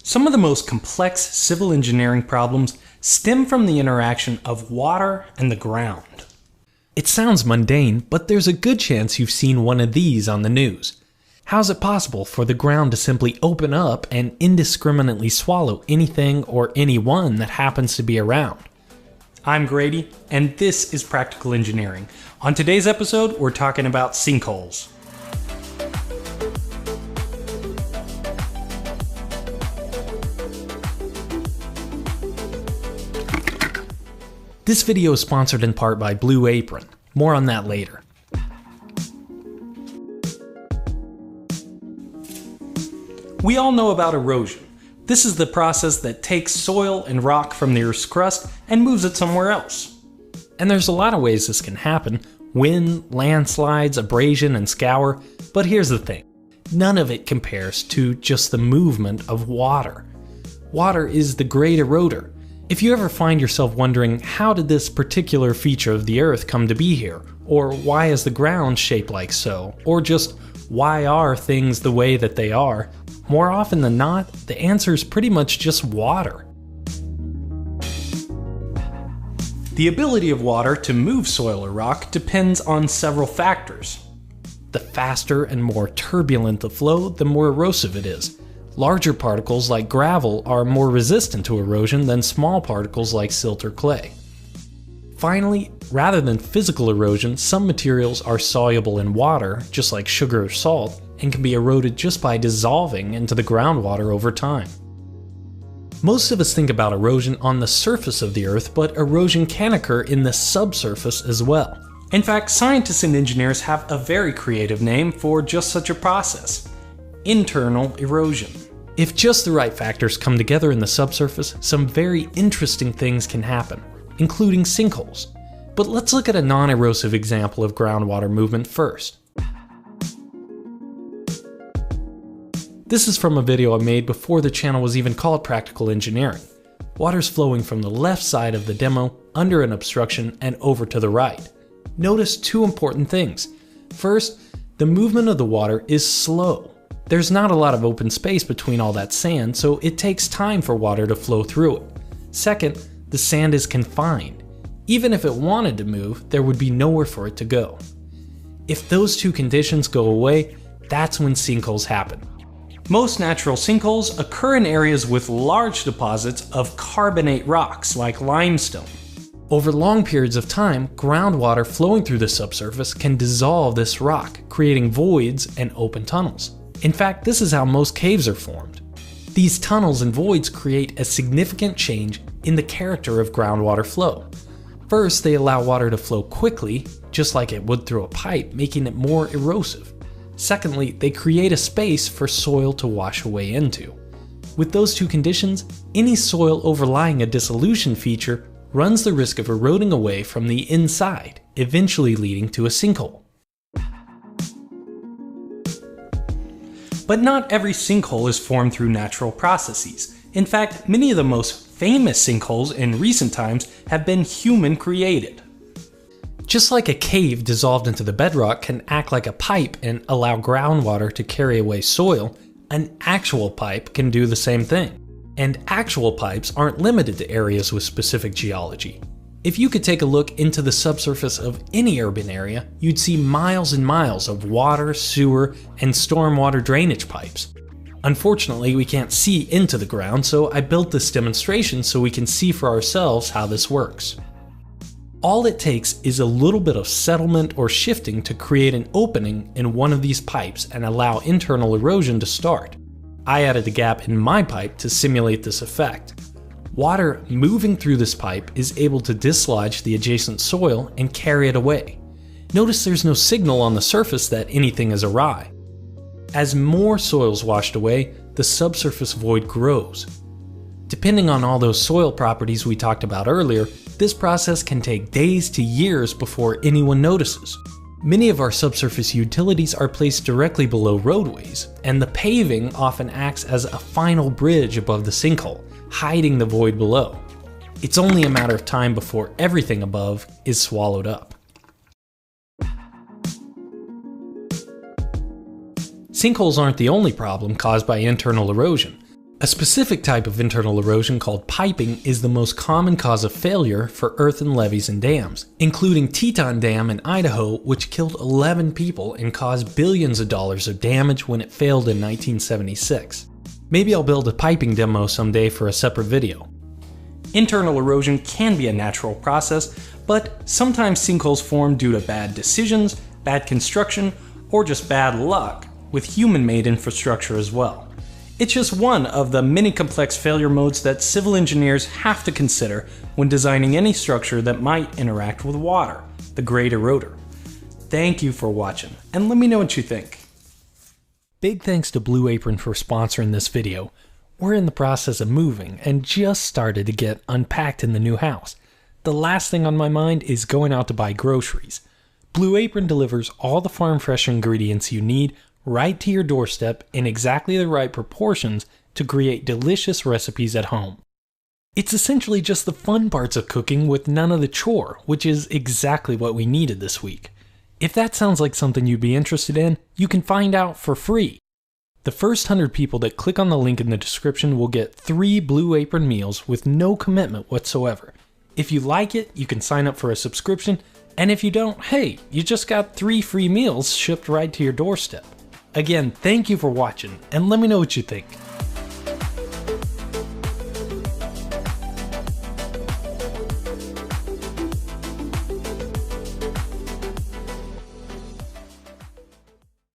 Some of the most complex civil engineering problems stem from the interaction of water and the ground. It sounds mundane, but there's a good chance you've seen one of these on the news. How is it possible for the ground to simply open up and indiscriminately swallow anything or anyone that happens to be around? I'm Grady, and this is Practical Engineering. On today's episode, we're talking about sinkholes. This video is sponsored in part by Blue Apron. More on that later. We all know about erosion. This is the process that takes soil and rock from the Earth's crust and moves it somewhere else. And there's a lot of ways this can happen: wind, landslides, abrasion, and scour. But here's the thing. None of it compares to just the movement of water. Water is the great eroder. If you ever find yourself wondering, how did this particular feature of the Earth come to be here? Or why is the ground shaped like so? Or just why are things the way that they are? More often than not, the answer is pretty much just water. The ability of water to move soil or rock depends on several factors. The faster and more turbulent the flow, the more erosive it is. Larger particles like gravel are more resistant to erosion than small particles like silt or clay. Finally, rather than physical erosion, some materials are soluble in water, just like sugar or salt, and can be eroded just by dissolving into the groundwater over time. Most of us think about erosion on the surface of the Earth, but erosion can occur in the subsurface as well. In fact, scientists and engineers have a very creative name for just such a process: internal erosion. If just the right factors come together in the subsurface, some very interesting things can happen, including sinkholes. But let's look at a non-erosive example of groundwater movement first. This is from a video I made before the channel was even called Practical Engineering. Water's flowing from the left side of the demo, under an obstruction, and over to the right. Notice two important things. First, the movement of the water is slow. There's not a lot of open space between all that sand, so it takes time for water to flow through it. Second, the sand is confined. Even if it wanted to move, there would be nowhere for it to go. If those two conditions go away, that's when sinkholes happen. Most natural sinkholes occur in areas with large deposits of carbonate rocks like limestone. Over long periods of time, groundwater flowing through the subsurface can dissolve this rock, creating voids and open tunnels. In fact, this is how most caves are formed. These tunnels and voids create a significant change in the character of groundwater flow. First, they allow water to flow quickly, just like it would through a pipe, making it more erosive. Secondly, they create a space for soil to wash away into. With those two conditions, any soil overlying a dissolution feature runs the risk of eroding away from the inside, eventually leading to a sinkhole. But not every sinkhole is formed through natural processes. In fact, many of the most famous sinkholes in recent times have been human-created. Just like a cave dissolved into the bedrock can act like a pipe and allow groundwater to carry away soil, an actual pipe can do the same thing. And actual pipes aren't limited to areas with specific geology. If you could take a look into the subsurface of any urban area, you'd see miles and miles of water, sewer, and stormwater drainage pipes. Unfortunately, we can't see into the ground, so I built this demonstration so we can see for ourselves how this works. All it takes is a little bit of settlement or shifting to create an opening in one of these pipes and allow internal erosion to start. I added a gap in my pipe to simulate this effect. Water moving through this pipe is able to dislodge the adjacent soil and carry it away. Notice there's no signal on the surface that anything is awry. As more soil is washed away, the subsurface void grows. Depending on all those soil properties we talked about earlier, this process can take days to years before anyone notices. Many of our subsurface utilities are placed directly below roadways, and the paving often acts as a final bridge above the sinkhole, hiding the void below. It's only a matter of time before everything above is swallowed up. Sinkholes aren't the only problem caused by internal erosion. A specific type of internal erosion called piping is the most common cause of failure for earthen levees and dams, including Teton Dam in Idaho, which killed 11 people and caused billions of dollars of damage when it failed in 1976. Maybe I'll build a piping demo someday for a separate video. Internal erosion can be a natural process, but sometimes sinkholes form due to bad decisions, bad construction, or just bad luck, with human-made infrastructure as well. It's just one of the many complex failure modes that civil engineers have to consider when designing any structure that might interact with water, the great eroder. Thank you for watching, and let me know what you think. Big thanks to Blue Apron for sponsoring this video. We're in the process of moving and just started to get unpacked in the new house. The last thing on my mind is going out to buy groceries. Blue Apron delivers all the farm fresh ingredients you need right to your doorstep in exactly the right proportions to create delicious recipes at home. It's essentially just the fun parts of cooking with none of the chore, which is exactly what we needed this week. If that sounds like something you'd be interested in, you can find out for free. The first 100 people that click on the link in the description will get 3 Blue Apron meals with no commitment whatsoever. If you like it, you can sign up for a subscription, and if you don't, hey, you just got 3 free meals shipped right to your doorstep. Again, thank you for watching, and let me know what you think.